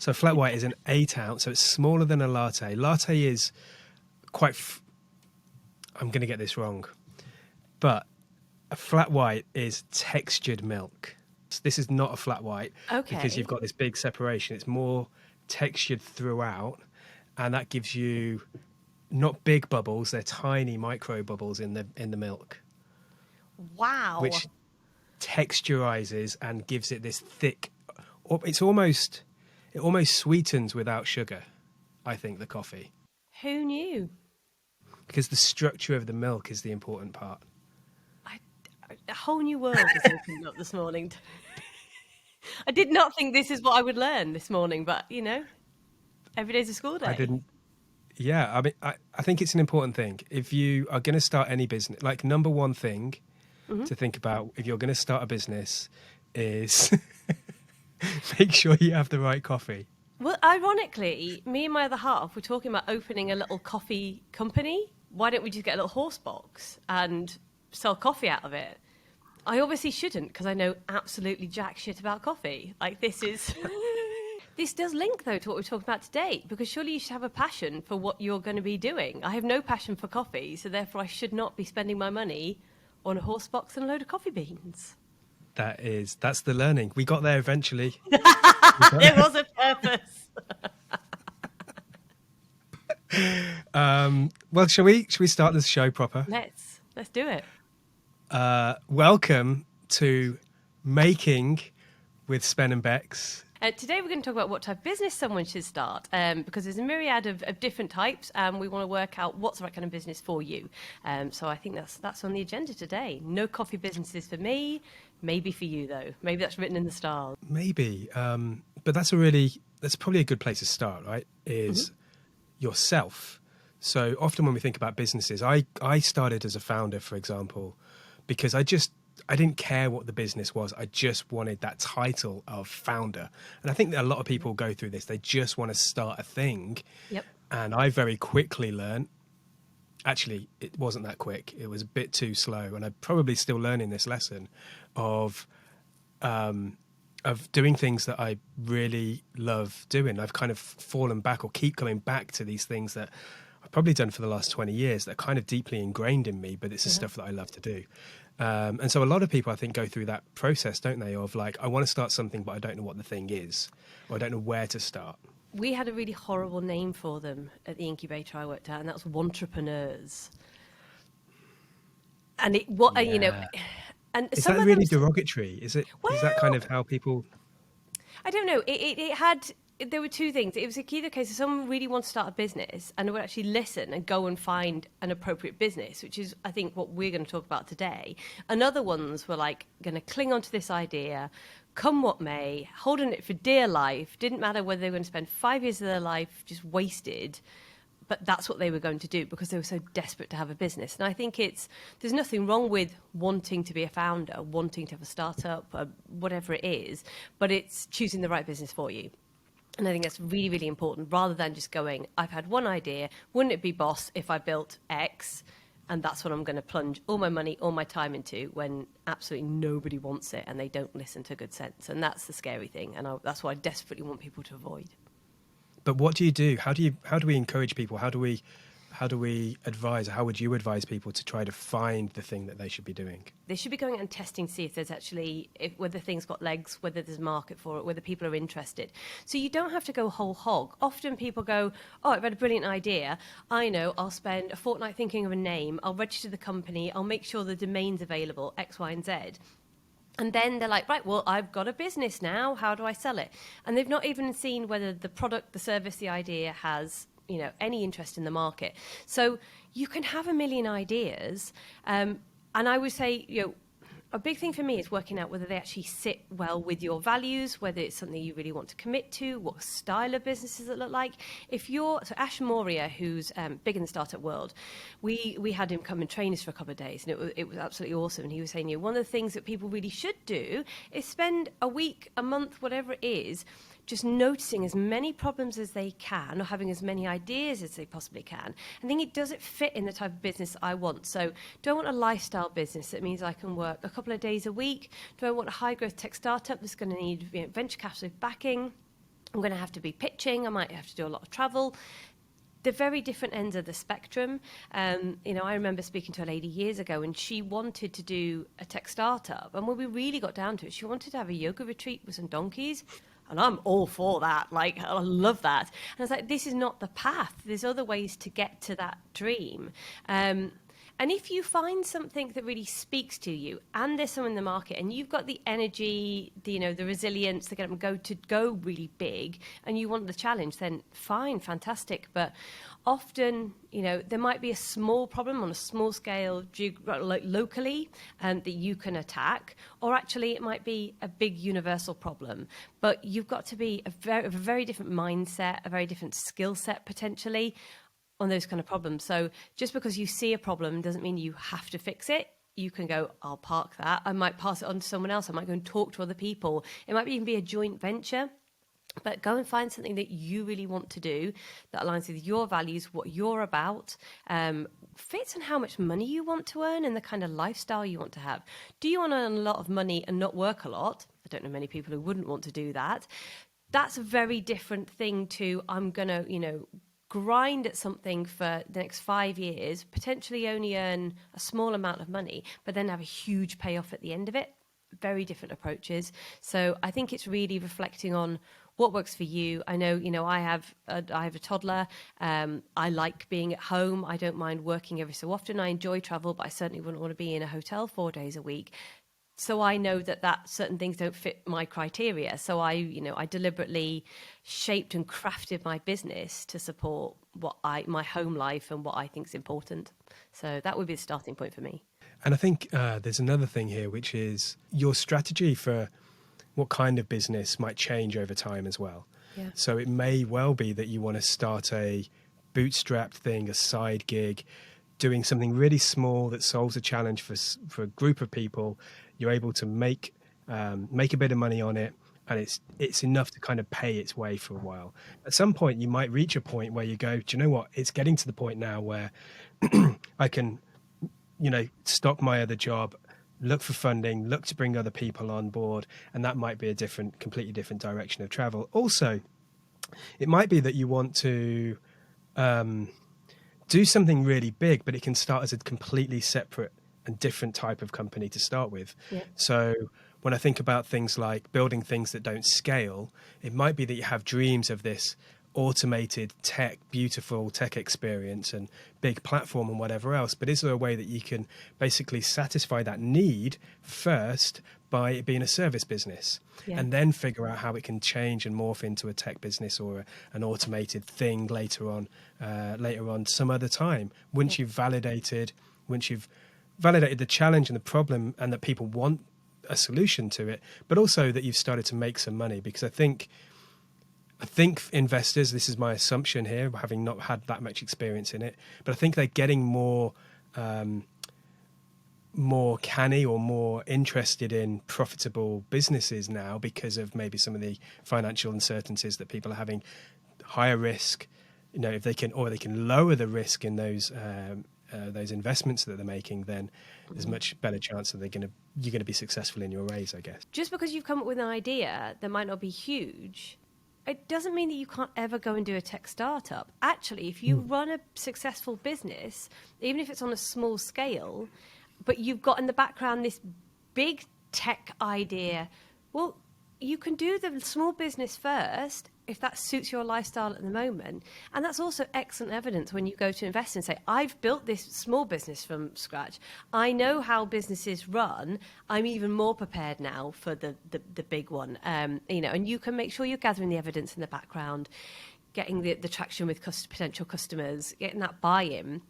So a flat white is an 8 ounce, so it's smaller than a latte. Latte is quite, I'm going to get this wrong, but a flat white is textured milk. This is not a flat white because you've got this big separation. It's more textured throughout, and that gives you not big bubbles, they're tiny micro bubbles in the milk. Wow. Which texturizes and gives it this thick, it almost sweetens without sugar, I think, the coffee. Who knew? Because the structure of the milk is the important part. A whole new world has opened up this morning. I did not think this is what I would learn this morning, but, you know, every day's a school day. I didn't. Yeah, I mean, I think it's an important thing. If you are going to start any business, like number one thing to think about if you're going to start a business is make sure you have the right coffee. Well, ironically, me and my other half were talking about opening a little coffee company. Why don't we just get a little horse box and sell coffee out of it? I obviously shouldn't because I know absolutely jack shit about coffee. Like this is... This does link, though, to what we're talking about today, because surely you should have a passion for what you're going to be doing. I have no passion for coffee, so therefore I should not be spending my money on a horse box and a load of coffee beans. That's the learning. We got there eventually. There was a purpose. Well, shall we start this show proper? Let's do it. Welcome to Making with Spen Bex. Today we're going to talk about what type of business someone should start, because there's a myriad of different types, and we want to work out what's the right kind of business for you. So I think that's on the agenda today. No coffee businesses for me, maybe for you though. Maybe that's written in the stars. Maybe, but that's probably a good place to start, right? Is yourself. So often when we think about businesses, I started as a founder, for example, because I didn't care what the business was. I just wanted that title of founder. And I think that a lot of people go through this. They just want to start a thing. Yep. And I very quickly learned, actually, it wasn't that quick. It was a bit too slow. And I'm probably still learning this lesson of doing things that I really love doing. I've kind of fallen back or keep coming back to these things that I've probably done for the last 20 years that are kind of deeply ingrained in me, but it's the stuff that I love to do. And so a lot of people, I think, go through that process, don't they, of like, I want to start something, but I don't know what the thing is, or I don't know where to start. We had a really horrible name for them at the incubator I worked at, and that was Wantrepreneurs. And you know, and is some that of really them, derogatory? Is that kind of how people? I don't know. There were two things. It was either case if someone really wants to start a business and they would actually listen and go and find an appropriate business, which is, I think, what we're going to talk about today. And other ones were like going to cling on to this idea, come what may, holding it for dear life. Didn't matter whether they were going to spend 5 years of their life just wasted, but that's what they were going to do because they were so desperate to have a business. And I think there's nothing wrong with wanting to be a founder, wanting to have a startup, whatever it is, but it's choosing the right business for you. And I think that's really, really important, rather than just going, I've had one idea, wouldn't it be boss if I built X, and that's what I'm going to plunge all my money, all my time into, when absolutely nobody wants it and they don't listen to good sense. And that's the scary thing, and that's what I desperately want people to avoid. But what do you do? How do we encourage people? How do we advise? How would you advise people to try to find the thing that they should be doing? They should be going out and testing, see if there's actually, whether things got legs, whether there's market for it, whether people are interested. So you don't have to go whole hog. Often people go, oh, I've had a brilliant idea. I know, I'll spend a fortnight thinking of a name. I'll register the company. I'll make sure the domain's available, X, Y, and Z. And then they're like, right, well, I've got a business now. How do I sell it? And they've not even seen whether the product, the service, the idea has, you know, any interest in the market. So you can have a million ideas. And I would say, you know, a big thing for me is working out whether they actually sit well with your values, whether it's something you really want to commit to, what style of businesses it look like. So Ash Moria, who's big in the startup world, we had him come and train us for a couple of days, and it was absolutely awesome. And he was saying, you know, one of the things that people really should do is spend a week, a month, whatever it is, just noticing as many problems as they can, or having as many ideas as they possibly can, and thinking, does it fit in the type of business I want? So do I want a lifestyle business that means I can work a couple of days a week? Do I want a high growth tech startup that's going to need venture capital backing? I'm going to have to be pitching. I might have to do a lot of travel. They're very different ends of the spectrum. I remember speaking to a lady years ago, and she wanted to do a tech startup. And when we really got down to it, she wanted to have a yoga retreat with some donkeys. And I'm all for that. Like, I love that. And I was like, this is not the path. There's other ways to get to that dream. And if you find something that really speaks to you, and there's someone in the market, and you've got the energy, the resilience, the go really big, and you want the challenge, then fine, fantastic. But often, there might be a small problem on a small scale, locally, that you can attack, or actually it might be a big universal problem. But you've got to be a very different mindset, a very different skill set potentially, on those kind of problems. So just because you see a problem doesn't mean you have to fix it. You can go, I'll park that. I might pass it on to someone else. I might go and talk to other people. It might even be a joint venture. But go and find something that you really want to do that aligns with your values, what you're about, fits on how much money you want to earn and the kind of lifestyle you want to have. Do you want to earn a lot of money and not work a lot? I don't know many people who wouldn't want to do that. That's a very different thing to, I'm going to, grind at something for the next 5 years, potentially only earn a small amount of money, but then have a huge payoff at the end of it. Very different approaches. So I think it's really reflecting on what works for you. I know, I have a toddler. I like being at home. I don't mind working every so often. I enjoy travel, but I certainly wouldn't want to be in a hotel 4 days a week. So I know that certain things don't fit my criteria. So I deliberately shaped and crafted my business to support my home life and what I think is important. So that would be the starting point for me. And I think there's another thing here, which is your strategy for what kind of business might change over time as well. Yeah. So it may well be that you want to start a bootstrapped thing, a side gig, doing something really small that solves a challenge for a group of people. You're able to make a bit of money on it, and it's enough to kind of pay its way for a while. At some point, you might reach a point where you go, do you know what? It's getting to the point now where I can, stop my other job, look for funding, look to bring other people on board, and that might be a completely different direction of travel. Also, it might be that you want to do something really big, but it can start as a completely separate and different type of company to start with. Yeah. So when I think about things like building things that don't scale, it might be that you have dreams of this automated beautiful tech experience and big platform and whatever else. But is there a way that you can basically satisfy that need first by it being a service business, and then figure out how it can change and morph into a tech business or an automated thing later on some other time, once you've validated the challenge and the problem, and that people want a solution to it, but also that you've started to make some money. Because I think investors, this is my assumption here, having not had that much experience in it, but I think they're getting more canny or more interested in profitable businesses now because of maybe some of the financial uncertainties that people are having. Higher risk, if they can lower the risk in those investments that they're making, then there's much better chance that you're going to be successful in your raise, I guess. Just because you've come up with an idea that might not be huge, it doesn't mean that you can't ever go and do a tech startup. Actually, if you run a successful business, even if it's on a small scale, but you've got in the background this big tech idea, well, you can do the small business first if that suits your lifestyle at the moment. And that's also excellent evidence when you go to invest and say, I've built this small business from scratch. I know how businesses run. I'm even more prepared now for the big one. And you can make sure you're gathering the evidence in the background, getting the traction with potential customers, getting that buy-in.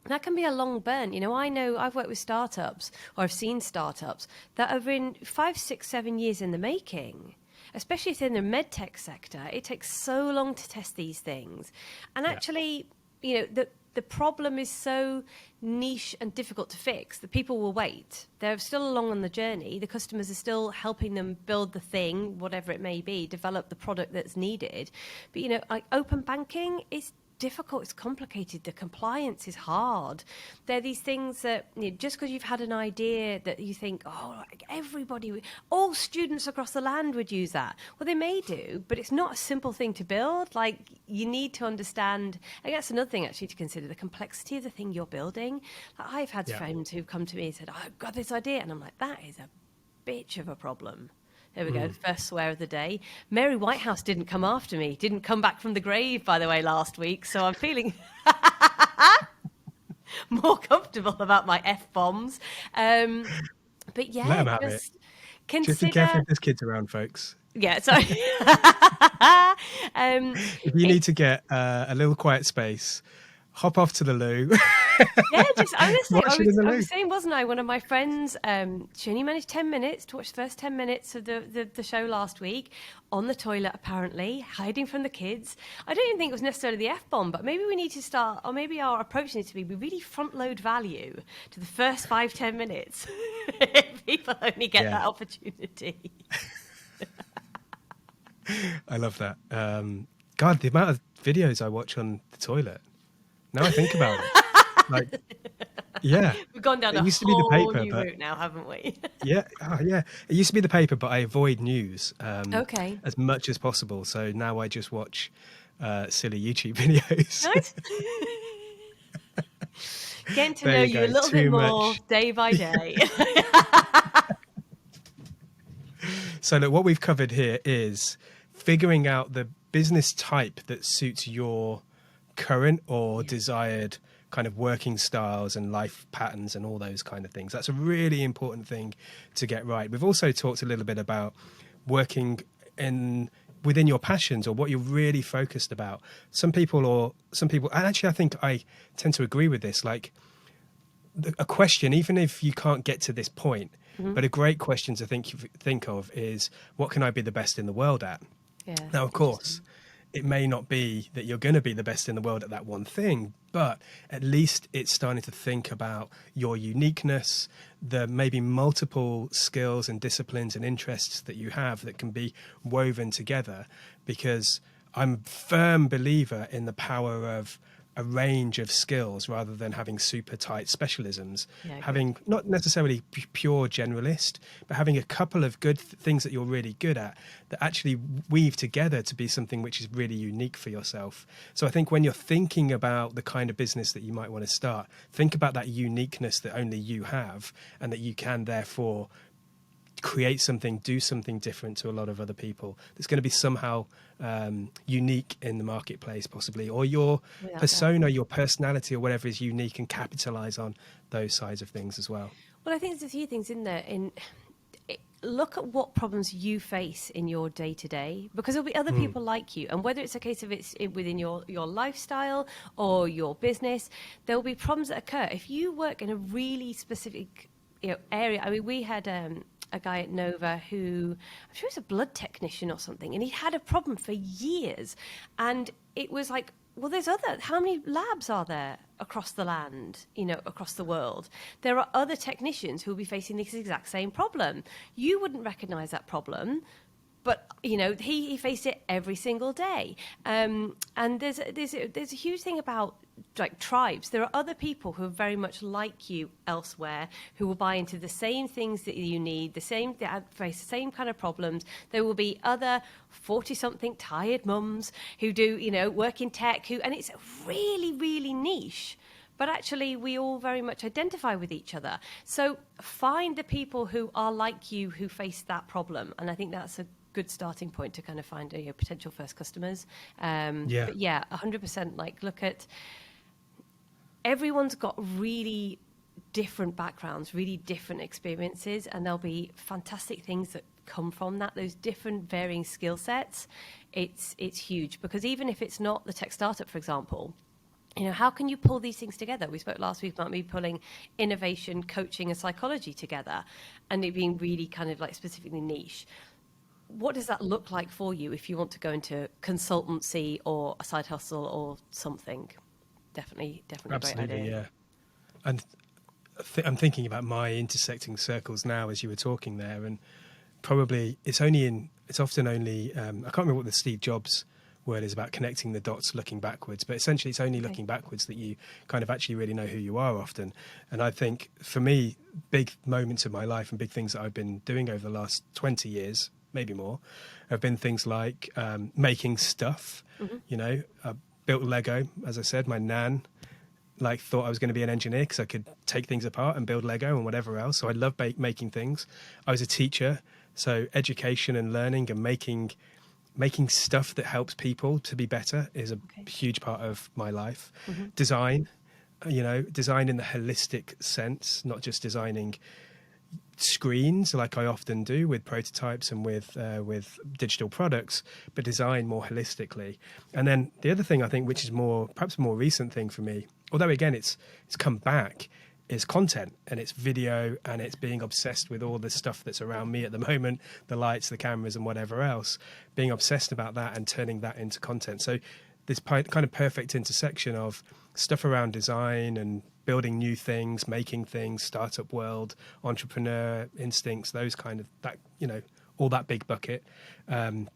That can be a long burn. I know I've worked with startups, or I've seen startups that have been 5, 6, 7 years in the making. Especially if they're in the medtech sector, it takes so long to test these things. And actually, the problem is so niche and difficult to fix that people will wait. They're still along on the journey. The customers are still helping them build the thing, whatever it may be, develop the product that's needed. But, like open banking is difficult, it's complicated, the compliance is hard. There are these things that, just because you've had an idea that you think, oh, like all students across the land would use that. Well, they may do, but it's not a simple thing to build. Like, you need to understand, I guess another thing actually to consider, the complexity of the thing you're building. Like, I've had friends who've come to me and said, oh, I've got this idea, and I'm like, that is a bitch of a problem. There we go, the first swear of the day. Mary Whitehouse didn't come after me, didn't come back from the grave, by the way, last week. So I'm feeling more comfortable about my F-bombs. But yeah, Let 'em have it. Just be careful if there's kids around, folks. Yeah, sorry. If you need to get a little quiet space, hop off to the loo. Yeah, just honestly, I was saying, wasn't I? One of my friends, she only managed 10 minutes to watch the first 10 minutes of the show last week on the toilet, apparently, hiding from the kids. I don't even think it was necessarily the F-bomb, but maybe we need to start, or maybe our approach needs to be, we really front load value to the first 5-10 minutes. People only get that opportunity. I love that. God, the amount of videos I watch on the toilet. Now I think about it. Like, yeah. We've gone down a whole new route now, haven't we? Yeah. It used to be the paper, but I avoid news as much as possible. So now I just watch silly YouTube videos. Nice. Getting to know you a little bit more day by day. So look, what we've covered here is figuring out the business type that suits your current or desired kind of working styles and life patterns and all those kind of things. That's a really important thing to get right. We've also talked a little bit about working within your passions or what you're really focused about. Some people, and actually I think I tend to agree with this, like a question, even if you can't get to this point, but a great question to think of is, what can I be the best in the world at? Yeah, now, of course, it may not be that you're going to be the best in the world at that one thing, but at least it's starting to think about your uniqueness, the maybe multiple skills and disciplines and interests that you have that can be woven together, because I'm a firm believer in the power of a range of skills rather than having super tight specialisms, having not necessarily pure generalist, but having a couple of good things that you're really good at that actually weave together to be something which is really unique for yourself. So I think when you're thinking about the kind of business that you might want to start, think about that uniqueness that only you have and that you can therefore create something, do something different to a lot of other people that's going to be somehow unique in the marketplace possibly, or your persona, your personality or whatever is unique, and capitalize on those sides of things as well. Well, I think there's a few things in there. Look at what problems you face in your day-to-day, because there'll be other people like you, and whether it's a case of it's within your lifestyle or your business, there will be problems that occur if you work in a really specific area. I mean, we had a guy at Nova who, I'm sure he's a blood technician or something, and he had a problem for years. And it was like, well, how many labs are there across the land, across the world? There are other technicians who will be facing this exact same problem. You wouldn't recognize that problem, but he faced it every single day. And there's a huge thing about like tribes. There are other people who are very much like you elsewhere, who will buy into the same things that you need, that face the same kind of problems. There will be other 40-something tired mums who do work in tech, and it's really, really niche. But actually, we all very much identify with each other. So find the people who are like you, who face that problem. And I think that's a good starting point to kind of find potential first customers. But yeah, 100%. Like, look at, everyone's got really different backgrounds, really different experiences, and there'll be fantastic things that come from that. Those different varying skill sets, it's huge, because even if it's not the tech startup, for example, how can you pull these things together? We spoke last week about me pulling innovation, coaching, and psychology together, and it being really kind of like specifically niche. What does that look like for you if you want to go into consultancy or a side hustle or something? Definitely Absolutely, a great idea. Yeah. And I'm thinking about my intersecting circles now as you were talking there, and probably it's often only I can't remember what the Steve Jobs word is about connecting the dots, looking backwards. But essentially, it's only looking backwards that you kind of actually really know who you are often. And I think for me, big moments of my life and big things that I've been doing over the last 20 years, maybe more, have been things like making stuff. You know, I built Lego, as I said. My nan thought I was going to be an engineer because I could take things apart and build Lego and whatever else. So I love making things. I was a teacher, so education and learning and making stuff that helps people to be better is a huge part of my life. Design, design in the holistic sense, not just designing screens like I often do with prototypes and with digital products, but design more holistically. And then the other thing I think, which is perhaps a more recent thing for me, although again it's come back, is content, and it's video, and it's being obsessed with all the stuff that's around me at the moment, the lights, the cameras and whatever else, being obsessed about that and turning that into content. So this kind of perfect intersection of stuff around design and building new things, making things, startup world, entrepreneur instincts, those kind of that, all that big bucket. The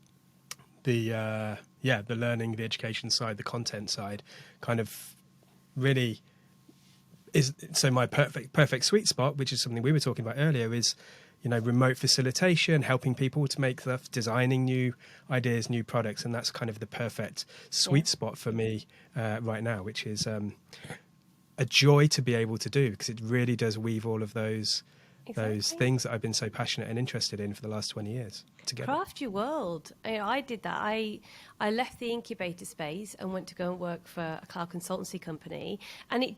learning, the education side, the content side, kind of really is. So my perfect sweet spot, which is something we were talking about earlier, is remote facilitation, helping people to make stuff, designing new ideas, new products, and that's kind of the perfect sweet spot for me right now, which is a joy to be able to do, because it really does weave all of those things that I've been so passionate and interested in for the last 20 years together. Craft your world. I did that. I left the incubator space and went to go and work for a cloud consultancy company, and it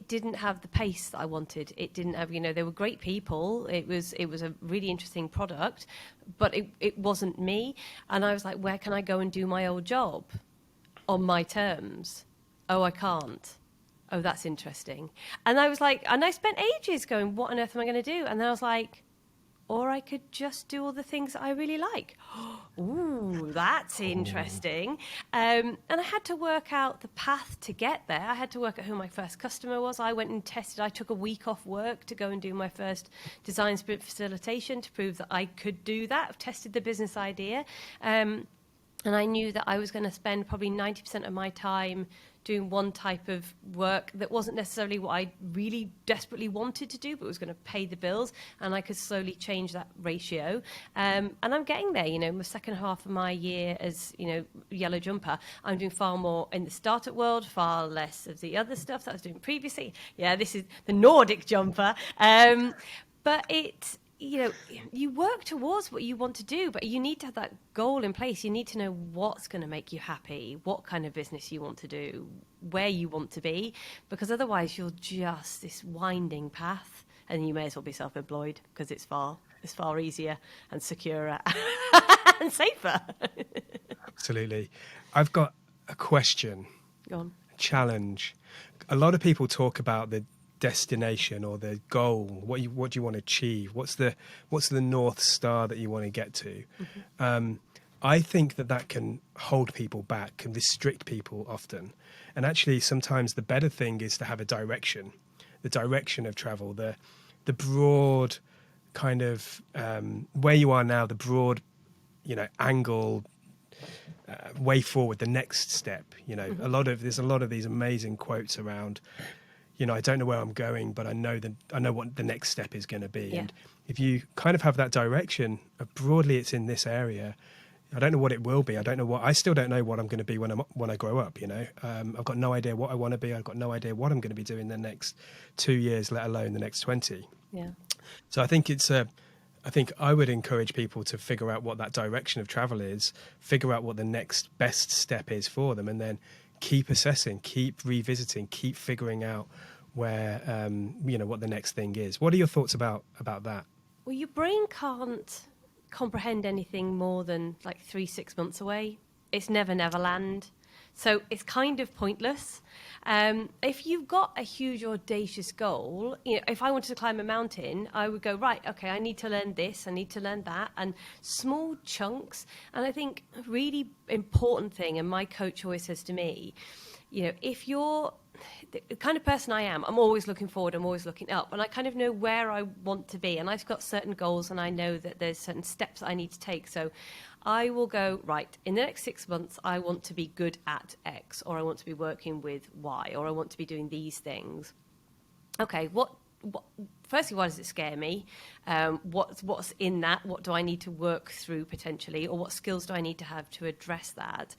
didn't have the pace that I wanted. It didn't have, they were great people. It was a really interesting product, but it wasn't me. And I was like, where can I go and do my old job on my terms? Oh, I can't. Oh, that's interesting. And I was like, and I spent ages going, what on earth am I going to do? And then I was like, or I could just do all the things that I really like. Ooh, that's interesting. And I had to work out the path to get there. I had to work out who my first customer was. I went and tested. I took a week off work to go and do my first design sprint facilitation to prove that I could do that. I've tested the business idea. And I knew that I was going to spend probably 90% of my time doing one type of work that wasn't necessarily what I really desperately wanted to do, but was going to pay the bills, and I could slowly change that ratio. And I'm getting there. My second half of my year as, Yellow Jumper, I'm doing far more in the startup world, far less of the other stuff that I was doing previously. Yeah, this is the Nordic Jumper. But it's, you work towards what you want to do, but you need to have that goal in place. You need to know what's going to make you happy, what kind of business you want to do, where you want to be, because otherwise you're just this winding path, and you may as well be self-employed because it's far easier and securer and safer. Absolutely. I've got a question. Go on. A challenge. A lot of people talk about the destination or the goal, what do you want to achieve, what's the North Star that you want to get to. I think that can hold people back, can restrict people often, and actually sometimes the better thing is to have a direction, the direction of travel, the broad kind of where you are now, the broad angle, way forward, the next step. There's a lot of these amazing quotes around, I don't know where I'm going, but I know what the next step is going to be. Yeah. And if you kind of have that direction, broadly it's in this area. I don't know what it will be. I still don't know what I'm going to be when I grow up. I've got no idea what I want to be. I've got no idea what I'm going to be doing the next 2 years, let alone the next 20. Yeah. So I think I would encourage people to figure out what that direction of travel is, figure out what the next best step is for them, and then keep assessing, keep revisiting, keep figuring out where, what the next thing is. What are your thoughts about that? Well, your brain can't comprehend anything more than 3-6 months away. It's never land. So it's kind of pointless. If you've got a huge audacious goal, if I wanted to climb a mountain, I would go, right, okay, I need to learn this, I need to learn that, and small chunks. And I think a really important thing, and my coach always says to me, if you're the kind of person I am, I'm always looking forward, I'm always looking up, and I kind of know where I want to be, and I've got certain goals, and I know that there's certain steps I need to take. So I will go, right, in the next 6 months, I want to be good at X, or I want to be working with Y, or I want to be doing these things. Okay, firstly, why does it scare me? What's in that? What do I need to work through potentially, or what skills do I need to have to address that?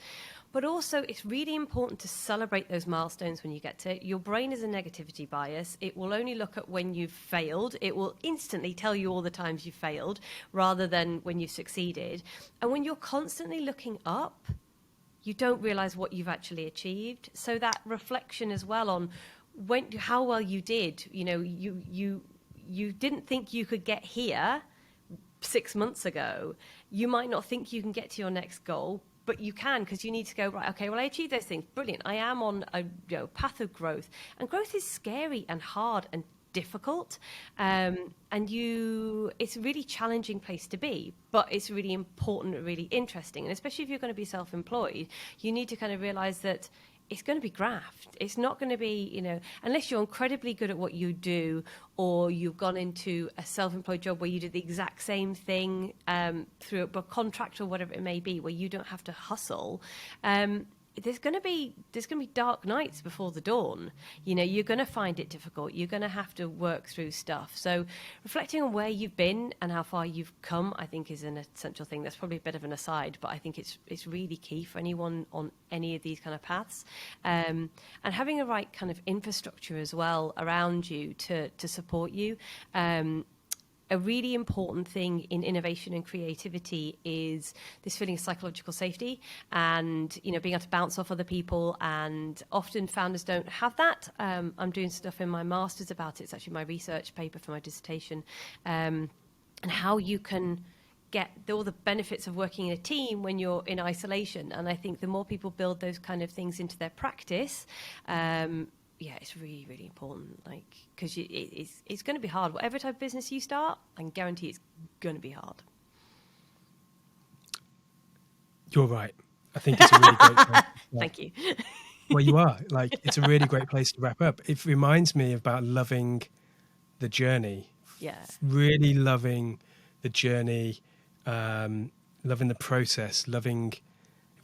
But also, it's really important to celebrate those milestones when you get to it. Your brain is a negativity bias. It will only look at when you've failed. It will instantly tell you all the times you failed rather than when you've succeeded. And when you're constantly looking up, you don't realize what you've actually achieved. So that reflection as well on how well you did, you didn't think you could get here 6 months ago. You might not think you can get to your next goal, but you can, because you need to go, right, okay, well, I achieved those things. Brilliant. I am on a path of growth. And growth is scary and hard and difficult. And it's a really challenging place to be, but it's really important and really interesting. And especially if you're going to be self-employed, you need to kind of realize that it's going to be graft. It's not going to be, unless you're incredibly good at what you do, or you've gone into a self-employed job where you do the exact same thing through a contract or whatever it may be, where you don't have to hustle. There's going to be dark nights before the dawn. You're going to find it difficult. You're going to have to work through stuff. So reflecting on where you've been and how far you've come, I think, is an essential thing. That's probably a bit of an aside, but I think it's really key for anyone on any of these kind of paths. And having the right kind of infrastructure as well around you to support you. A really important thing in innovation and creativity is this feeling of psychological safety and, being able to bounce off other people. And often founders don't have that. I'm doing stuff in my master's about it. It's actually my research paper for my dissertation, and how you can get all the benefits of working in a team when you're in isolation. And I think the more people build those kind of things into their practice, it's really, really important. Because it's going to be hard. Whatever type of business you start, I can guarantee it's going to be hard. You're right. I think it's a really great place. Thank you. Well, you are. It's a really great place to wrap up. It reminds me about loving the journey. Yeah. Really loving the journey, loving the process, if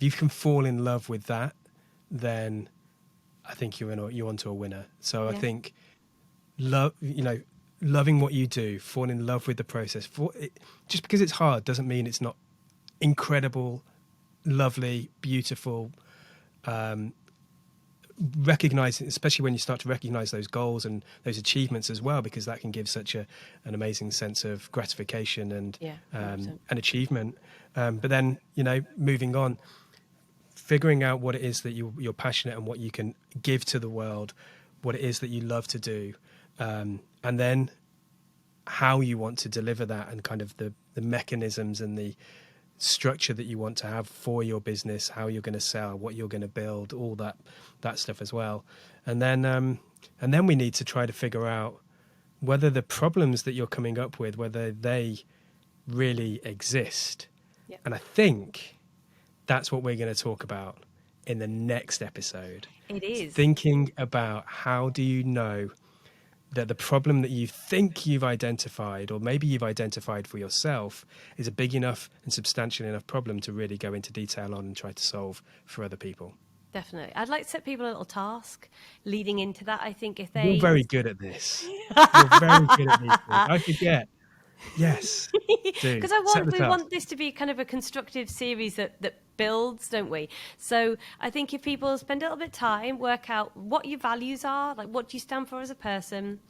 you can fall in love with that, then I think you're onto a winner. So I think loving what you do, fall in love with the process. Just because it's hard doesn't mean it's not incredible, lovely, beautiful. Recognizing, especially when you start to recognize those goals and those achievements as well, because that can give such an amazing sense of gratification and achievement. But then, moving on, figuring out what it is that you're passionate and what you can give to the world, what it is that you love to do, and then how you want to deliver that, and kind of the mechanisms and the structure that you want to have for your business, how you're going to sell, what you're going to build, all that stuff as well. And then we need to try to figure out whether the problems that you're coming up with, whether they really exist. Yep. And I think that's what we're going to talk about in the next episode. It is. Thinking about how do you know that the problem that you think you've identified, or maybe you've identified for yourself, is a big enough and substantial enough problem to really go into detail on and try to solve for other people. Definitely. I'd like to set people a little task leading into that. I think if You're very good at this. You're very good at these things. I forget. Yes. Because we want this to be kind of a constructive series that builds, don't we? So I think if people spend a little bit of time, work out what your values are, like what do you stand for as a person,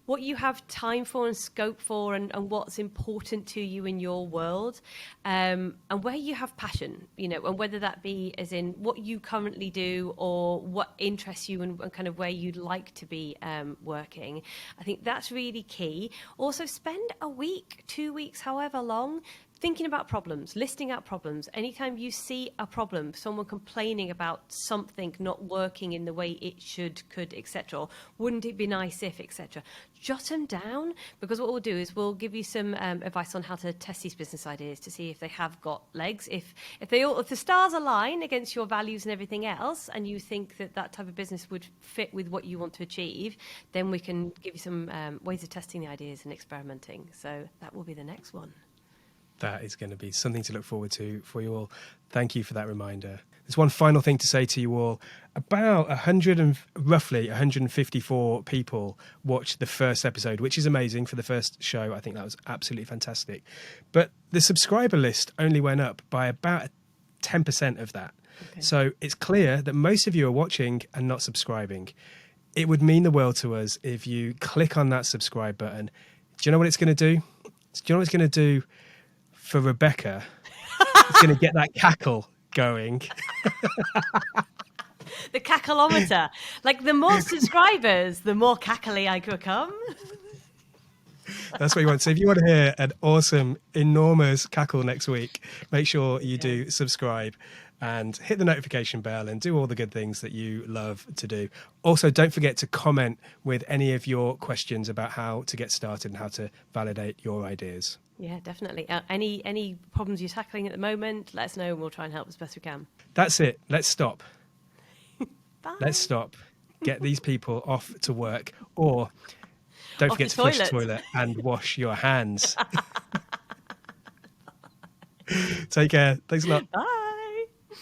what you have time for and scope for, and what's important to you in your world, and where you have passion, and whether that be as in what you currently do or what interests you and kind of where you'd like to be working. I think that's really key. Also, spend a week, 2 weeks, however long, thinking about problems, listing out problems. Anytime you see a problem, someone complaining about something not working in the way it should, could, etc., wouldn't it be nice if, etc., jot them down, because what we'll do is we'll give you some advice on how to test these business ideas to see if they have got legs. If the stars align against your values and everything else, and you think that that type of business would fit with what you want to achieve, then we can give you some ways of testing the ideas and experimenting. So that will be the next one. That is going to be something to look forward to for you all. Thank you for that reminder. There's one final thing to say to you all. About roughly 154 people watched the first episode, which is amazing for the first show. I think that was absolutely fantastic. But the subscriber list only went up by about 10% of that. Okay. So it's clear that most of you are watching and not subscribing. It would mean the world to us if you click on that subscribe button. Do you know what it's going to do? Do you know what it's going to do for Rebecca? It's going to get that cackle going. The cackleometer. Like, the more subscribers, the more cackly I become. That's what you want. So if you want to hear an awesome, enormous cackle next week, make sure you do subscribe and hit the notification bell and do all the good things that you love to do. Also, don't forget to comment with any of your questions about how to get started and how to validate your ideas. Yeah, definitely. Any problems you're tackling at the moment, let us know and we'll try and help as best we can. That's it. Let's stop. Bye. Let's stop. Get these people off to work, or don't forget to flush the toilet and wash your hands. Take care. Thanks a lot. Bye.